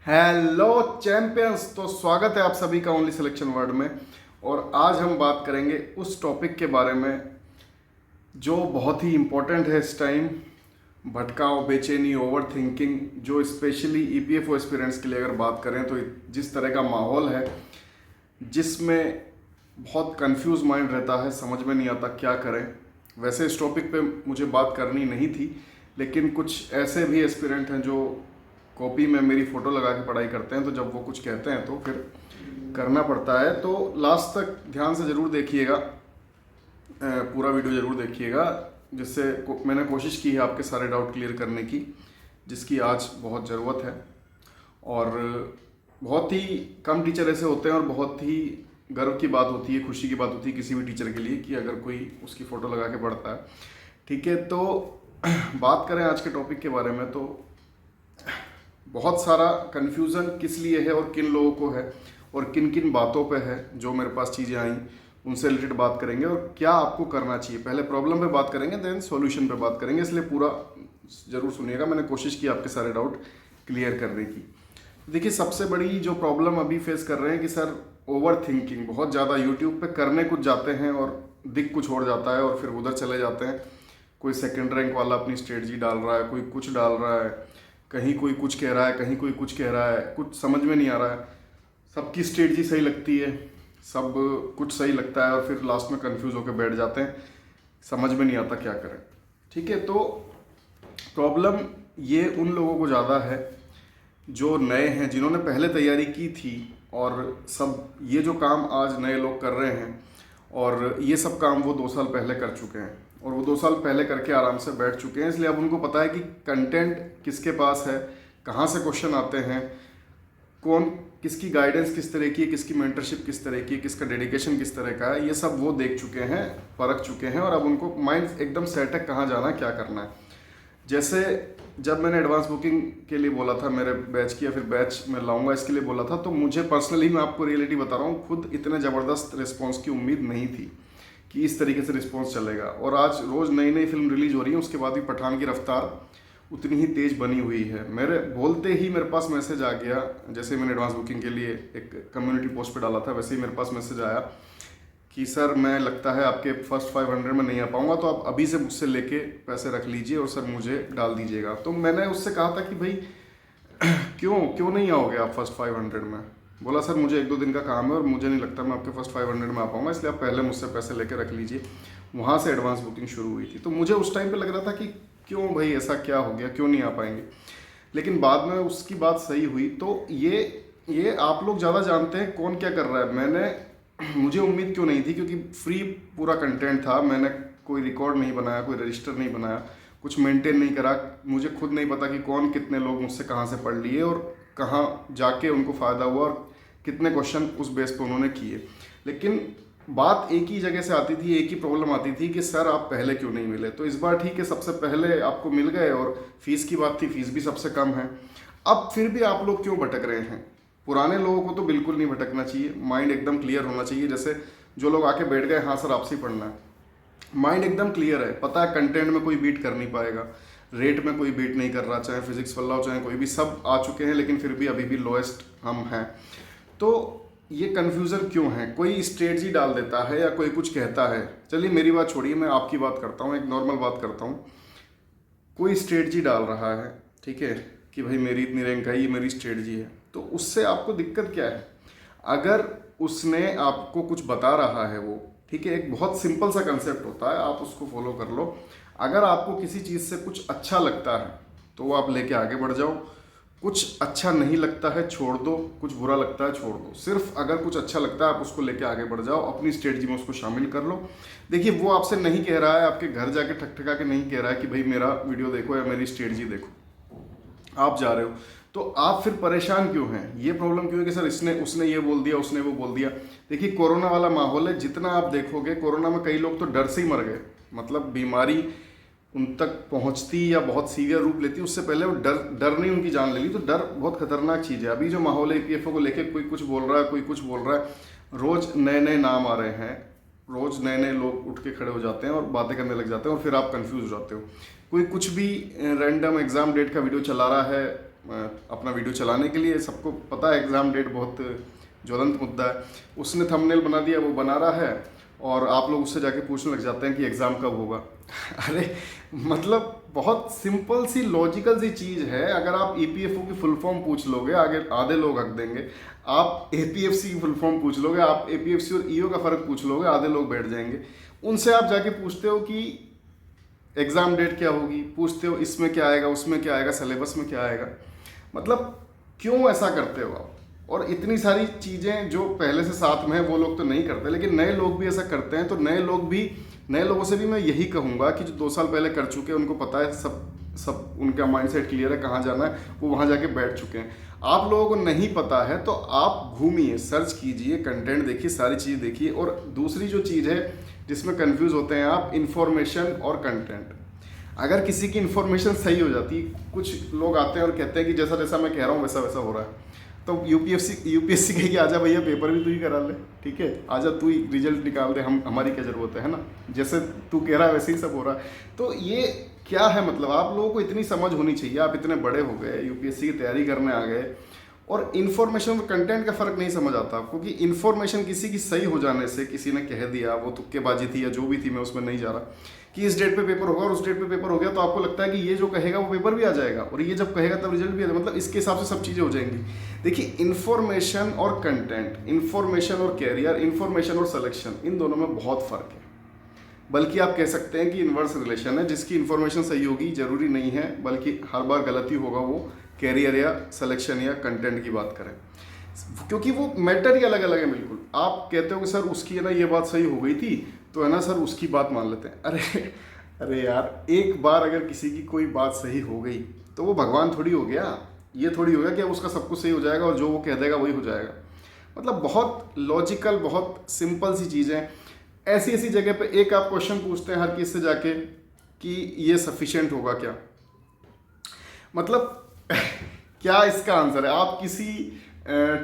Hello champions. तो स्वागत है आप सभी का ओनली सिलेक्शन वर्ड में। और आज हम बात करेंगे उस टॉपिक के बारे में जो बहुत ही इम्पोर्टेंट है इस टाइम। भटकाव, बेचैनी, ओवर थिंकिंग, जो स्पेशली ईपीएफओ एस्पिरेंट्स के लिए अगर बात करें तो जिस तरह का माहौल है जिसमें बहुत कंफ्यूज माइंड रहता है, समझ में नहीं आता क्या करें। वैसे इस टॉपिक पे मुझे बात करनी नहीं थी, लेकिन कुछ ऐसे भी एस्पिरेंट हैं जो कॉपी में मेरी फ़ोटो लगा के पढ़ाई करते हैं, तो जब वो कुछ कहते हैं तो फिर करना पड़ता है। तो लास्ट तक ध्यान से ज़रूर देखिएगा, पूरा वीडियो ज़रूर देखिएगा, जिससे मैंने कोशिश की है आपके सारे डाउट क्लियर करने की, जिसकी आज बहुत ज़रूरत है। और बहुत ही कम टीचर ऐसे होते हैं और बहुत ही गर्व की बात होती है, खुशी की बात होती है किसी भी टीचर के लिए कि अगर कोई उसकी फ़ोटो लगा के पढ़ता है। ठीक है, तो बात करें आज के टॉपिक के बारे में, तो बहुत सारा कन्फ्यूज़न किस लिए है और किन लोगों को है और किन किन बातों पे है, जो मेरे पास चीज़ें आई उनसे रिलेटेड बात करेंगे और क्या आपको करना चाहिए। पहले प्रॉब्लम पे बात करेंगे, देन सॉल्यूशन पे बात करेंगे, इसलिए पूरा ज़रूर सुनिएगा। मैंने कोशिश की आपके सारे डाउट क्लियर करने की। देखिए, सबसे बड़ी जो प्रॉब्लम अभी फेस कर रहे हैं कि सर ओवर थिंकिंग बहुत ज़्यादा, यूट्यूब पे करने कुछ जाते हैं और दिख कुछ और जाता है और फिर उधर चले जाते हैं। कोई सेकंड रैंक वाला अपनी स्ट्रेटजी डाल रहा है, कोई कुछ डाल रहा है, कहीं कोई कुछ कह रहा है, कहीं कोई कुछ कह रहा है, कुछ समझ में नहीं आ रहा है। सबकी स्ट्रेटजी सही लगती है, सब कुछ सही लगता है और फिर लास्ट में कंफ्यूज होकर बैठ जाते हैं, समझ में नहीं आता क्या करें। ठीक है, तो प्रॉब्लम ये उन लोगों को ज़्यादा है जो नए हैं, जिन्होंने पहले तैयारी की थी और सब ये जो काम आज नए लोग कर रहे हैं, और ये सब काम वो 2 साल पहले कर चुके हैं और वो 2 साल पहले करके आराम से बैठ चुके हैं। इसलिए अब उनको पता है कि कंटेंट किसके पास है, कहाँ से क्वेश्चन आते हैं, कौन किसकी गाइडेंस किस तरह की है, किसकी मेंटरशिप किस तरह की है, किसका डेडिकेशन किस तरह का है, ये सब वो देख चुके हैं, परख चुके हैं और अब उनको माइंड एकदम सेट है कहाँ जाना है, क्या करना है। जैसे जब मैंने एडवांस बुकिंग के लिए बोला था, मेरे बैच की या फिर बैच में लाऊंगा इसके लिए बोला था, तो मुझे पर्सनली, मैं आपको रियलिटी बता रहा हूँ, खुद इतने ज़बरदस्त रिस्पॉन्स की उम्मीद नहीं थी कि इस तरीके से रिस्पॉन्स चलेगा। और आज रोज़ नई नई फिल्म रिलीज हो रही है, उसके बाद भी पठान की रफ्तार उतनी ही तेज़ बनी हुई है। मेरे बोलते ही मेरे पास मैसेज आ गया, जैसे मैंने एडवांस बुकिंग के लिए एक कम्युनिटी पोस्ट पे डाला था, वैसे ही मेरे पास मैसेज आया कि सर मैं लगता है आपके फर्स्ट 500 में नहीं आ पाऊंगा, तो आप अभी से मुझसे लेके पैसे रख लीजिए और सर मुझे डाल दीजिएगा। तो मैंने उससे कहा था कि भाई क्यों नहीं आओगे आप फर्स्ट 500 में। बोला सर मुझे 1-2 दिन का काम है और मुझे नहीं लगता मैं आपके फर्स्ट 500 में आ पाऊंगा, इसलिए आप पहले मुझसे पैसे लेके रख लीजिए। वहाँ से एडवांस बुकिंग शुरू हुई थी। तो मुझे उस टाइम पे लग रहा था कि क्यों भाई, ऐसा क्या हो गया, क्यों नहीं आ पाएंगे। लेकिन बाद में उसकी बात सही हुई। तो ये आप लोग ज़्यादा जानते हैं कौन क्या कर रहा है। मुझे उम्मीद क्यों नहीं थी, क्योंकि फ्री पूरा कंटेंट था, मैंने कोई रिकॉर्ड नहीं बनाया, कोई रजिस्टर नहीं बनाया, कुछ मेंटेन नहीं करा। मुझे खुद नहीं पता कि कौन कितने लोग मुझसे कहाँ से पढ़ लिए और कहाँ जाके उनको फ़ायदा हुआ और कितने क्वेश्चन उस बेस पे उन्होंने किए। लेकिन बात एक ही जगह से आती थी, एक ही प्रॉब्लम आती थी कि सर आप पहले क्यों नहीं मिले। तो इस बार ठीक है, सबसे पहले आपको मिल गए और फीस की बात थी, फीस भी सबसे कम है। अब फिर भी आप लोग क्यों भटक रहे हैं। पुराने लोगों को तो बिल्कुल नहीं भटकना चाहिए, माइंड एकदम क्लियर होना चाहिए। जैसे जो लोग आके बैठ गए, हाँ सर आपसे ही पढ़ना है, माइंड एकदम क्लियर है, पता है कंटेंट में कोई बीट कर नहीं पाएगा, रेट में कोई बीट नहीं कर रहा, चाहे फिजिक्स वाला हो चाहे कोई भी, सब आ चुके हैं, लेकिन फिर भी अभी भी लोएस्ट हम हैं। तो ये कन्फ्यूज़न क्यों है। कोई स्ट्रेटजी डाल देता है या कोई कुछ कहता है, चलिए मेरी बात छोड़िए, मैं आपकी बात करता हूँ, एक नॉर्मल बात करता हूँ। कोई स्ट्रेटजी डाल रहा है, ठीक है, कि भाई मेरी इतनी रैंक आई, ये मेरी स्ट्रेटजी है, तो उससे आपको दिक्कत क्या है। अगर उसने आपको कुछ बता रहा है वो, ठीक है, एक बहुत सिंपल सा कंसेप्ट होता है, आप उसको फॉलो कर लो। अगर आपको किसी चीज़ से कुछ अच्छा लगता है तो वो आप लेके आगे बढ़ जाओ, कुछ अच्छा नहीं लगता है छोड़ दो, कुछ बुरा लगता है छोड़ दो। सिर्फ अगर कुछ अच्छा लगता है आप उसको लेके आगे बढ़ जाओ, अपनी स्ट्रेटजी में उसको शामिल कर लो। देखिए, वो आपसे नहीं कह रहा है, आपके घर जाके ठक के नहीं कह रहा है कि भाई मेरा वीडियो देखो या मेरी स्ट्रेटजी देखो, आप जा रहे हो। तो आप फिर परेशान क्यों हैं, ये प्रॉब्लम क्यों है कि सर उसने ये बोल दिया, उसने वो बोल दिया। देखिए, कोरोना वाला माहौल है, जितना आप देखोगे कोरोना में कई लोग तो डर से ही मर गए, मतलब बीमारी उन तक पहुंचती या बहुत सीवियर रूप लेती, उससे पहले वो डर नहीं उनकी जान ले ली। तो डर बहुत खतरनाक चीज़ है। अभी जो माहौल है ईपीएफओ को लेके, कोई कुछ बोल रहा है, कोई कुछ बोल रहा है, रोज़ नए नए नाम आ रहे हैं, रोज़ नए नए लोग उठ के खड़े हो जाते हैं और बातें करने लग जाते हैं और फिर आप कंफ्यूज हो जाते हो। कोई कुछ भी रैंडम एग्ज़ाम डेट का वीडियो चला रहा है, अपना वीडियो चलाने के लिए। सबको पता है एग्ज़ाम डेट बहुत ज्वलंत मुद्दा है। उसने थंबनेल बना दिया, वो बना रहा है और आप लोग उससे जाके पूछने लग जाते हैं कि एग्ज़ाम कब होगा। अरे मतलब बहुत सिंपल सी लॉजिकल सी चीज़ है। अगर आप ईपीएफओ की फुल फॉर्म पूछ लोगे, आगे आधे लोग हक देंगे। आप एपीएफसी की फुल फॉर्म पूछ लोगे, आप एपीएफसी और ईओ का फ़र्क पूछ लोगे, आधे लोग बैठ जाएंगे। उनसे आप जाके पूछते हो कि एग्ज़ाम डेट क्या होगी, पूछते हो इसमें क्या आएगा, उसमें क्या आएगा, सिलेबस में क्या आएगा। मतलब क्यों ऐसा करते हो आप? और इतनी सारी चीज़ें जो पहले से साथ में है वो लोग तो नहीं करते, लेकिन नए लोग भी ऐसा करते हैं। तो नए लोगों से भी मैं यही कहूँगा कि जो 2 साल पहले कर चुके हैं, उनको पता है, सब उनका माइंडसेट क्लियर है, कहाँ जाना है, वो वहाँ जाके बैठ चुके हैं। आप लोगों को नहीं पता है तो आप घूमिए, सर्च कीजिए, कंटेंट देखिए, सारी चीज़ देखिए। और दूसरी जो चीज़ है जिसमें कंफ्यूज होते हैं आप, इन्फॉर्मेशन और कंटेंट। अगर किसी की इन्फॉर्मेशन सही हो जाती, कुछ लोग आते हैं और कहते हैं कि जैसा जैसा मैं कह रहा हूँ वैसा वैसा हो रहा है, तो यूपीएससी कहेगी आजा भैया पेपर भी तू ही करा ले, ठीक है, आजा तू ही रिजल्ट निकाल दे, हमारी क्या ज़रूरत है ना, जैसे तू कह रहा है वैसे ही सब हो रहा है। तो ये क्या है? मतलब आप लोगों को इतनी समझ होनी चाहिए। आप इतने बड़े हो गए, यूपीएससी की तैयारी करने आ गए और इन्फॉर्मेशन और कंटेंट का फ़र्क नहीं समझ आता आपको कि इन्फॉर्मेशन किसी की सही हो जाने से, किसी ने कह दिया, वो तुक्केबाजी थी या जो भी थी, मैं उसमें नहीं जा रहा, कि इस डेट पे पेपर होगा और उस डेट पे पेपर हो गया, तो आपको लगता है कि ये जो कहेगा वो पेपर भी आ जाएगा और ये जब कहेगा तब रिजल्ट भी आ जाएगा। मतलब इसके हिसाब से सब चीज़ें हो जाएंगी। देखिए, इन्फॉर्मेशन और कंटेंट, इन्फॉर्मेशन और कैरियर, इन्फॉर्मेशन और सिलेक्शन, इन दोनों में बहुत फ़र्क है। बल्कि आप कह सकते हैं कि इन्वर्स रिलेशन है। जिसकी इन्फॉर्मेशन सही होगी जरूरी नहीं है, बल्कि हर बार गलती होगा वो कैरियर या सिलेक्शन या कंटेंट की बात करें, क्योंकि वो मैटर ही अलग अलग है बिल्कुल। आप कहते हो कि सर उसकी है ना ये बात सही हो गई थी, तो है ना सर उसकी बात मान लेते हैं। अरे यार, एक बार अगर किसी की कोई बात सही हो गई तो वो भगवान थोड़ी हो गया। ये थोड़ी हो गया कि उसका सब कुछ सही हो जाएगा और जो वो कह देगा वही हो जाएगा। मतलब बहुत लॉजिकल, बहुत सिंपल सी चीज़ें। ऐसी ऐसी जगह पे एक आप क्वेश्चन पूछते हैं हर किसी से जाके कि ये सफिशिएंट होगा क्या? मतलब क्या इसका आंसर है? आप किसी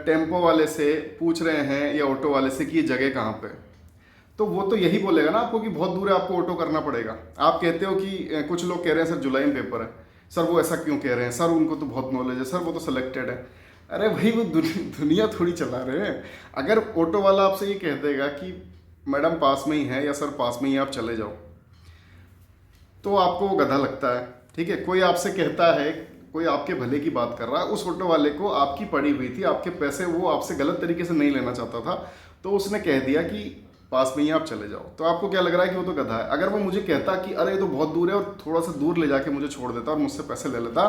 टेम्पो वाले से पूछ रहे हैं या ऑटो वाले से कि ये जगह कहाँ पे, तो वो तो यही बोलेगा ना आपको कि बहुत दूर है, आपको ऑटो करना पड़ेगा। आप कहते हो कि कुछ लोग कह रहे हैं सर जुलाई में पेपर है, सर वो ऐसा क्यों कह रहे हैं, सर उनको तो बहुत नॉलेज है, सर वो तो सिलेक्टेड है। अरे भाई, वो दुनिया थोड़ी चला रहे हैं। अगर ऑटो वाला आपसे ये कह देगा कि मैडम पास में ही है या सर पास में ही, आप चले जाओ, तो आपको वो गधा लगता है, ठीक है। कोई आपसे कहता है, कोई आपके भले की बात कर रहा है, उस ऑटो वाले को आपकी पड़ी हुई थी, आपके पैसे वो आपसे गलत तरीके से नहीं लेना चाहता था, तो उसने कह दिया कि पास में ही आप चले जाओ, तो आपको क्या लग रहा है कि वो तो गधा है। अगर वो मुझे कहता कि अरे ये तो बहुत दूर है और थोड़ा सा दूर ले जाके मुझे छोड़ देता और मुझसे पैसे ले लेता,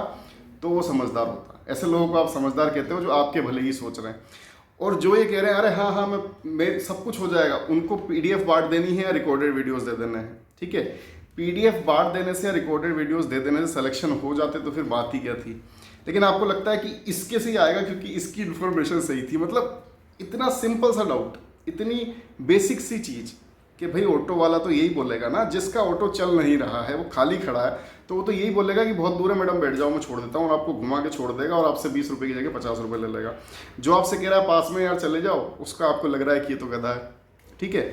तो वो समझदार होता। ऐसे लोगों को आप समझदार कहते हो जो आपके भले ही सोच रहे हैं। और जो ये कह रहे हैं अरे हाँ हाँ मैं सब कुछ हो जाएगा, उनको पीडीएफ बांट देनी है या रिकॉर्डेड वीडियोस दे देने हैं, ठीक है। पीडीएफ बांट देने से या रिकॉर्डेड वीडियोस दे देने से सिलेक्शन हो जाते तो फिर बात ही क्या थी। लेकिन आपको लगता है कि इसके से ही आएगा क्योंकि इसकी इन्फॉर्मेशन सही थी। मतलब इतना सिंपल सा डाउट, इतनी बेसिक सी चीज़ कि भाई ऑटो वाला तो यही बोलेगा ना, जिसका ऑटो चल नहीं रहा है, वो खाली खड़ा है, तो वो तो यही बोलेगा कि बहुत दूर है मैडम, बैठ जाओ मैं छोड़ देता हूँ, और आपको घुमा के छोड़ देगा और आपसे 20 रुपये की जगह 50 रुपये ले लेगा। जो आपसे कह रहा है पास में यार चले जाओ, उसका आपको लग रहा है कि ये तो गधा है, ठीक है।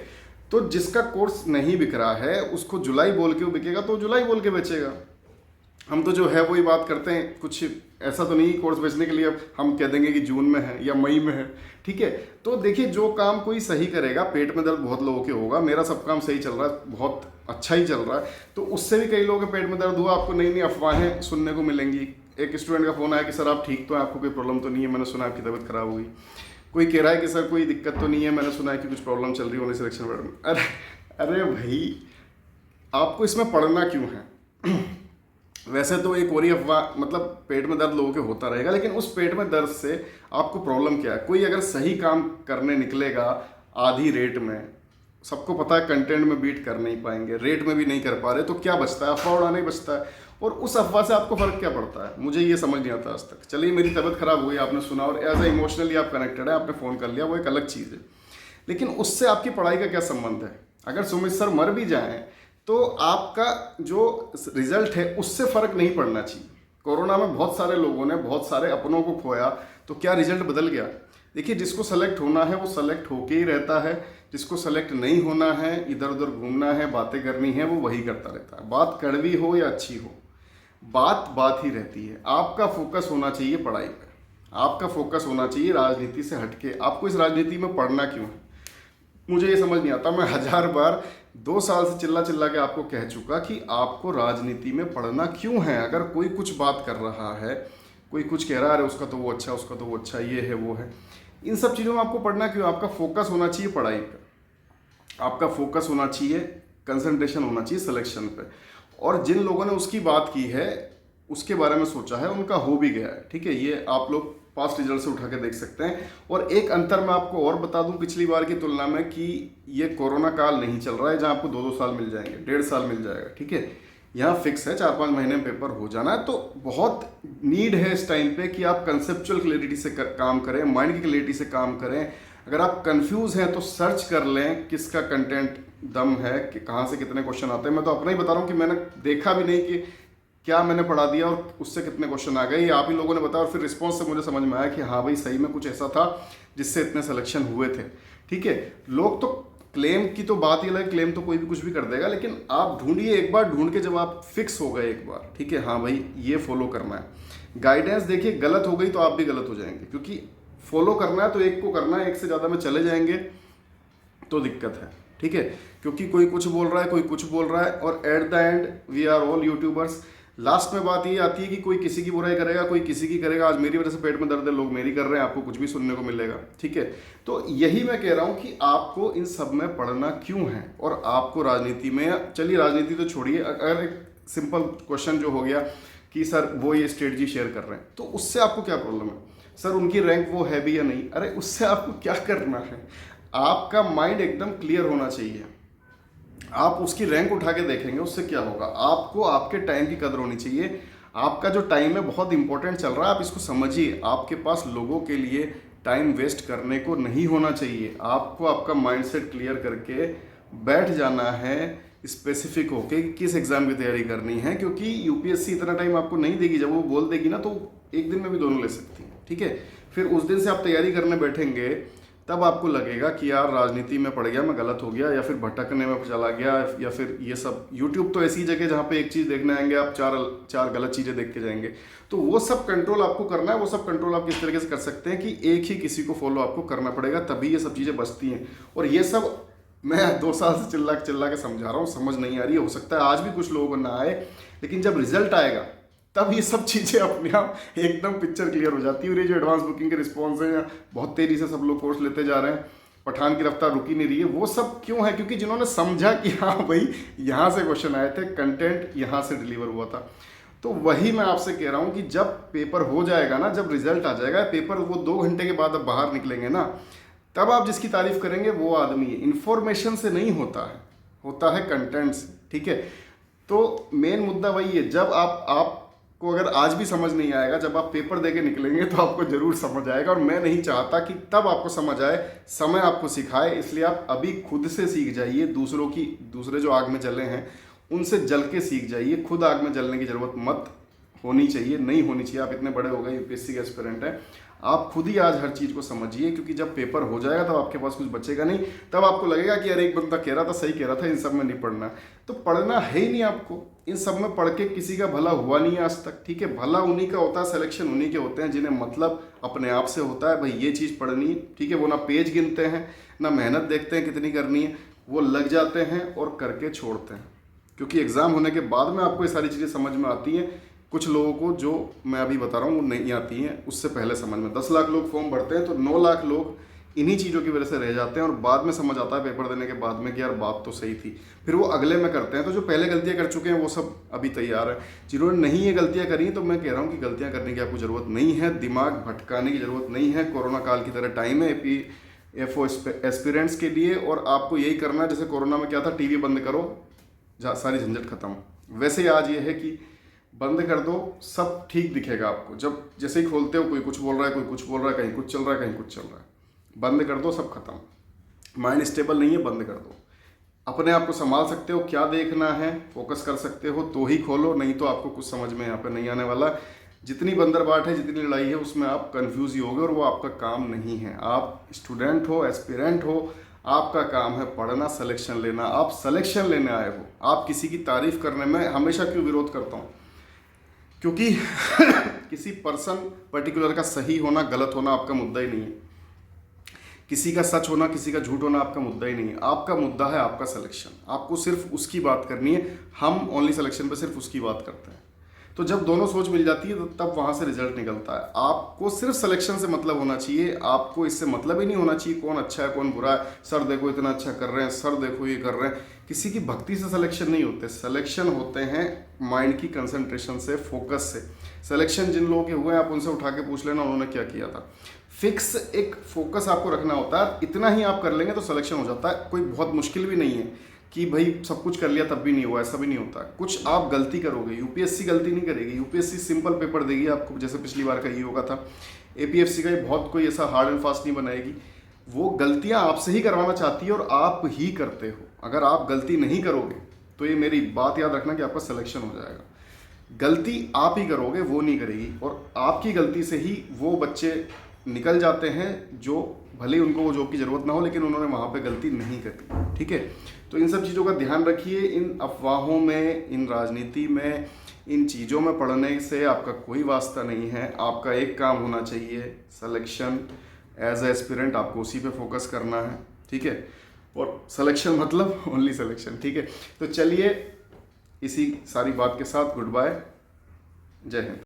तो जिसका कोर्स नहीं बिक रहा है उसको जुलाई बोल के वो बिकेगा तो जुलाई बोल के बेचेगा। हम तो जो है वही बात करते हैं, कुछ ऐसा तो नहीं कोर्स बेचने के लिए हम कह देंगे कि जून में है या मई में है, ठीक है। तो देखिए, जो काम कोई सही करेगा, पेट में दर्द बहुत लोगों के होगा, मेरा सब काम सही चल रहा है, बहुत अच्छा ही चल रहा है, तो उससे भी कई लोगों के पेट में दर्द हुआ, आपको नई नई अफवाहें सुनने को मिलेंगी। एक स्टूडेंट का फ़ोन आया कि सर आप ठीक तो हैं, आपको कोई प्रॉब्लम तो नहीं है, मैंने सुना आपकी तबीयत खराब हुई। कोई कह रहा है कि सर कोई दिक्कत तो नहीं है, मैंने सुना है कि कुछ प्रॉब्लम चल रही है ओनली सिलेक्शन बोर्ड में। अरे भाई, आपको इसमें पढ़ना क्यों है? वैसे तो एक और ही अफवाह, मतलब पेट में दर्द लोगों के होता रहेगा, लेकिन उस पेट में दर्द से आपको प्रॉब्लम क्या है? कोई अगर सही काम करने निकलेगा आधी रेट में, सबको पता है कंटेंट में बीट कर नहीं पाएंगे, रेट में भी नहीं कर पा रहे, तो क्या बचता है? अफवाह उड़ाना ही बचता है। और उस अफवाह से आपको फ़र्क क्या पड़ता है? मुझे ये समझ नहीं आता आज तक। चलिए, मेरी तबीयत खराब हुई, आपने सुना और एज ए इमोशनली आप कनेक्टेड है, आपने फ़ोन कर लिया, वो एक अलग चीज़ है, लेकिन उससे आपकी पढ़ाई का क्या संबंध है? अगर सुमित सर मर भी जाएँ तो आपका जो रिजल्ट है उससे फ़र्क नहीं पड़ना चाहिए। कोरोना में बहुत सारे लोगों ने बहुत सारे अपनों को खोया, तो क्या रिजल्ट बदल गया? देखिए, जिसको सेलेक्ट होना है वो सेलेक्ट होके ही रहता है, जिसको सेलेक्ट नहीं होना है, इधर उधर घूमना है, बातें करनी है, वो वही करता रहता है, बात कड़वी हो या अच्छी हो। बात बात ही रहती है। आपका फोकस होना चाहिए पढ़ाई पे, आपका फोकस होना चाहिए राजनीति से हटके। आपको इस राजनीति में पढ़ना क्यों है, मुझे ये समझ नहीं आता। मैं 1000 बार 2 साल से चिल्ला चिल्ला के आपको कह चुका कि आपको राजनीति में पढ़ना क्यों है। अगर कोई कुछ बात कर रहा है, कोई कुछ कह रहा है उसका तो वो अच्छा, उसका तो वो अच्छा, ये है वो है, इन सब चीज़ों में आपको पढ़ना क्यों। आपका फोकस होना चाहिए पढ़ाई पे, आपका फोकस होना चाहिए, कंसंट्रेशन होना चाहिए सिलेक्शन पे। और जिन लोगों ने उसकी बात की है, उसके बारे में सोचा है, उनका हो भी गया है, ठीक है। ये आप लोग पास्ट रिजल्ट से उठा के देख सकते हैं। और एक अंतर मैं आपको और बता दूं पिछली बार की तुलना में, कि ये कोरोना काल नहीं चल रहा है जहां आपको 2-2 साल मिल जाएंगे, 1.5 साल मिल जाएगा, ठीक है। यहाँ फिक्स है 4-5 महीने में पेपर हो जाना है। तो बहुत नीड है इस टाइम पे कि आप कंसेप्चुअल क्लैरिटी से काम करें, माइंड की क्लैरिटी से काम करें। अगर आप कंफ्यूज हैं तो सर्च कर लें किसका कंटेंट दम है, कि कहाँ से कितने क्वेश्चन आते हैं। मैं तो अपना ही बता रहा हूँ कि मैंने देखा भी नहीं कि क्या मैंने पढ़ा दिया और उससे कितने क्वेश्चन आ गए, ये आप ही लोगों ने बताया। और फिर रिस्पॉन्स से मुझे समझ में आया कि हाँ भाई सही में कुछ ऐसा था जिससे इतने सिलेक्शन हुए थे, ठीक है। लोग तो क्लेम की तो बात ही अलग, क्लेम तो कोई भी कुछ भी कर देगा, लेकिन आप ढूंढिए एक बार, ढूंढ के जब आप फिक्स हो गए एक बार, ठीक है, हाँ भाई ये फॉलो करना है। गाइडेंस देखिए गलत हो गई तो आप भी गलत हो जाएंगे, क्योंकि फॉलो करना है तो एक को करना है, एक से ज़्यादा में चले जाएंगे तो दिक्कत है, ठीक है। क्योंकि कोई कुछ बोल रहा है, कोई कुछ बोल रहा है, और at the end we are all YouTubers. Last में बात ये आती है कि कोई किसी की बुराई करेगा, कोई किसी की करेगा। आज मेरी वजह से पेट में दर्द है, लोग मेरी कर रहे हैं, आपको कुछ भी सुनने को मिलेगा, ठीक है। तो यही मैं कह रहा हूँ कि आपको इन सब में पढ़ना क्यों है। और आपको राजनीति में, चलिए राजनीति तो छोड़िए, अगर एक सिंपल क्वेश्चन जो हो गया कि सर वो ये स्ट्रेटजी शेयर कर रहे हैं, तो उससे आपको क्या प्रॉब्लम है। सर उनकी रैंक वो है भी या नहीं, अरे उससे आपको क्या करना है। आपका माइंड एकदम क्लियर होना चाहिए। आप उसकी रैंक उठा के देखेंगे, उससे क्या होगा। आपको आपके टाइम की कदर होनी चाहिए। आपका जो टाइम है बहुत इंपॉर्टेंट चल रहा है, आप इसको समझिए। आपके पास लोगों के लिए टाइम वेस्ट करने को नहीं होना चाहिए। आपको आपका माइंडसेट क्लियर करके बैठ जाना है, स्पेसिफिक होके किस एग्जाम की तैयारी करनी है। क्योंकि यूपीएससी इतना टाइम आपको नहीं देगी, जब वो बोल देगी ना तो एक दिन में भी दोनों ले सकती है, ठीक है। फिर उस दिन से आप तैयारी करने बैठेंगे, तब आपको लगेगा कि यार राजनीति में पड़ गया मैं, गलत हो गया, या फिर भटकने में चला गया, या फिर ये सब। यूट्यूब तो ऐसी जगह जहाँ पे एक चीज़ देखने आएंगे आप चार गलत चीज़ें देख के जाएंगे। तो वो सब कंट्रोल आपको करना है। वो सब कंट्रोल आप किस तरीके से कर सकते हैं कि एक ही किसी को फॉलो आपको करना पड़ेगा, तभी ये सब चीज़ें बचती हैं। और ये सब मैं 2 साल से चिल्ला के समझा रहा हूँ, समझ नहीं आ रही है। हो सकता है आज भी कुछ लोगों को ना आए, लेकिन जब रिजल्ट आएगा तब ये सब चीज़ें अपने आप एकदम पिक्चर क्लियर हो जाती है। और ये जो एडवांस बुकिंग के रिस्पॉन्स हैं, बहुत तेज़ी से सब लोग कोर्स लेते जा रहे हैं, पठान की रफ्तार रुकी नहीं रही है, वो सब क्यों है। क्योंकि जिन्होंने समझा कि हाँ भाई यहाँ से क्वेश्चन आए थे, कंटेंट यहाँ से डिलीवर हुआ था। तो वही मैं आपसे कह रहा हूँ कि जब पेपर हो जाएगा ना, जब रिजल्ट आ जाएगा, पेपर वो 2 घंटे के बाद अब बाहर निकलेंगे ना, तब आप जिसकी तारीफ करेंगे वो आदमी है। इन्फॉर्मेशन से नहीं होता है, होता है कंटेंट से, ठीक है। तो मेन मुद्दा वही है। जब आपको अगर आज भी समझ नहीं आएगा, जब आप पेपर देके निकलेंगे तो आपको जरूर समझ आएगा। और मैं नहीं चाहता कि तब आपको समझ आए, समय आपको सिखाए। इसलिए आप अभी खुद से सीख जाइए। दूसरे जो आग में जले हैं उनसे जल के सीख जाइए। खुद आग में जलने की जरूरत मत होनी चाहिए, नहीं होनी चाहिए। आप इतने बड़े हो गए, यूपीएससी के एस्पिरेंट हैं, आप खुद ही आज हर चीज़ को समझिए। क्योंकि जब पेपर हो जाएगा तब आपके पास कुछ बचेगा नहीं। तब आपको लगेगा कि यार एक बंदा कह रहा था, सही कह रहा था, इन सब में नहीं पढ़ना। तो पढ़ना है ही नहीं आपको। इन सब में पढ़ के किसी का भला हुआ नहीं है आज तक, ठीक है। भला उन्हीं का होता है, सिलेक्शन उन्हीं के होते हैं जिन्हें मतलब अपने आप से होता है भाई ये चीज़ पढ़नी, ठीक है। वो ना पेज गिनते हैं, ना मेहनत देखते हैं कितनी करनी है, वो लग जाते हैं और करके छोड़ते हैं। क्योंकि एग्ज़ाम होने के बाद में आपको ये सारी चीज़ें समझ में आती हैं। कुछ लोगों को जो मैं अभी बता रहा हूँ वो नहीं आती हैं, उससे पहले समझ में। 10 लाख लोग फॉर्म भरते हैं तो 9 लाख लोग इन्हीं चीज़ों की वजह से रह जाते हैं। और बाद में समझ आता है पेपर देने के बाद में कि यार बात तो सही थी, फिर वो अगले में करते हैं। तो जो पहले गलतियाँ कर चुके हैं वो सब अभी तैयार है। जिन्होंने नहीं ये गलतियाँ करी तो मैं कह रहा हूँ कि गलतियाँ करने की आपको ज़रूरत नहीं है, दिमाग भटकाने की ज़रूरत नहीं है। कोरोना काल की तरह टाइम है APFO एस्पिरेंट्स के लिए, और आपको यही करना है। जैसे कोरोना में क्या था, टीवी बंद करो, सारी झंझट खत्म। वैसे आज ये है कि बंद कर दो, सब ठीक दिखेगा आपको। जब जैसे ही खोलते हो कोई कुछ बोल रहा है, कोई कुछ बोल रहा है, कहीं कुछ चल रहा है, कहीं कुछ चल रहा है। बंद कर दो, सब खत्म। माइंड स्टेबल नहीं है, बंद कर दो। अपने आप को संभाल सकते हो, क्या देखना है फोकस कर सकते हो तो ही खोलो, नहीं तो आपको कुछ समझ में यहाँ पे नहीं आने वाला। जितनी बंदरबाट है, जितनी लड़ाई है, उसमें आप कंफ्यूज ही होगे और वो आपका काम नहीं है। आप स्टूडेंट हो, एस्पिरेंट हो, आपका काम है पढ़ना, सिलेक्शन लेना। आप सिलेक्शन लेने आए हो। आप किसी की तारीफ करने में हमेशा क्यों विरोध करता हूँ, क्योंकि किसी पर्सन पर्टिकुलर का सही होना गलत होना आपका मुद्दा ही नहीं है, किसी का सच होना किसी का झूठ होना आपका मुद्दा ही नहीं है। आपका मुद्दा है आपका सिलेक्शन, आपको सिर्फ उसकी बात करनी है। हम ओनली सिलेक्शन पे सिर्फ उसकी बात करते हैं। तो जब दोनों सोच मिल जाती है तो तब वहाँ से रिजल्ट निकलता है। आपको सिर्फ सिलेक्शन से मतलब होना चाहिए, आपको इससे मतलब ही नहीं होना चाहिए कौन अच्छा है कौन बुरा है। सर देखो इतना अच्छा कर रहे हैं, सर देखो ये कर रहे हैं। किसी की भक्ति से सिलेक्शन नहीं होते, सिलेक्शन होते हैं माइंड की कंसंट्रेशन से, फोकस से। सिलेक्शन जिन लोगों के हुए हैं आप उनसे उठा के पूछ लेना उन्होंने क्या किया था। फिक्स एक फोकस आपको रखना होता है, इतना ही आप कर लेंगे तो सिलेक्शन हो जाता है। कोई बहुत मुश्किल भी नहीं है कि भाई सब कुछ कर लिया तब भी नहीं हुआ, ऐसा भी नहीं होता। कुछ आप गलती करोगे, यूपीएससी गलती नहीं करेगी, यूपीएससी सिंपल पेपर देगी आपको, जैसे पिछली बार का ये होगा था। एपीएफसी का ये बहुत कोई ऐसा हार्ड एंड फास्ट नहीं बनाएगी, वो गलतियां आपसे ही करवाना चाहती है और आप ही करते हो। अगर आप गलती नहीं करोगे तो ये मेरी बात याद रखना कि आपका सिलेक्शन हो जाएगा। गलती आप ही करोगे, वो नहीं करेगी, और आपकी गलती से ही वो बच्चे निकल जाते हैं जो भले ही उनको वो जॉब की ज़रूरत ना हो लेकिन उन्होंने वहाँ पे गलती नहीं करी। ठीक है, तो इन सब चीज़ों का ध्यान रखिए। इन अफवाहों में, इन राजनीति में, इन चीज़ों में पढ़ने से आपका कोई वास्ता नहीं है। आपका एक काम होना चाहिए, सिलेक्शन एज एस्पिरेंट, आपको उसी पे फोकस करना है। ठीक है, और सिलेक्शन मतलब ओनली सिलेक्शन। ठीक है, तो चलिए इसी सारी बात के साथ गुड बाय, जय हिंद।